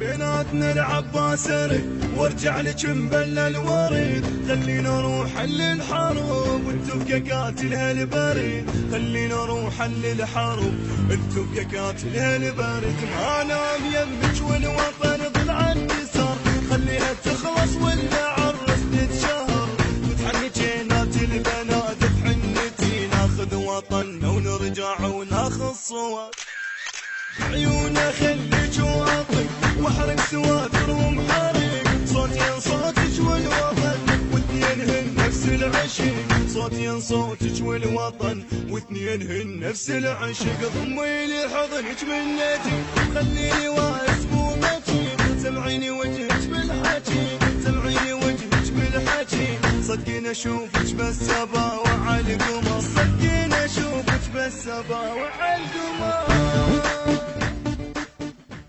بيناتنا العباسري وارجع لك مبلل وريد. خلينا نروح للحرب وانتو بكاكات الهالبريد. خلينا نروح للحرب انتو بكاكات الهالبريد. ما نام يمك والوطن ضلع النسار. خليها تخلص ولا عرس تتشهر. تتحني جينات البنات بحنتي. ناخذ وطننا ونرجع وناخذ صور. عيونا خليك واطي واحرق سواتر ومحارق. صوتين صوتك والوطن واثنين هن نفس العشق. صوتين صوتك والوطن واثنين هن نفس العشق. ضمي لي حضنك منتي خليني واقف بومتي. سمعيني وجهك بالحكي سمعيني وجهك بالحكي. صدقيني اشوفك بس ابا وعلى القمر. صدقيني اشوفك بس ابا وعلى القمر.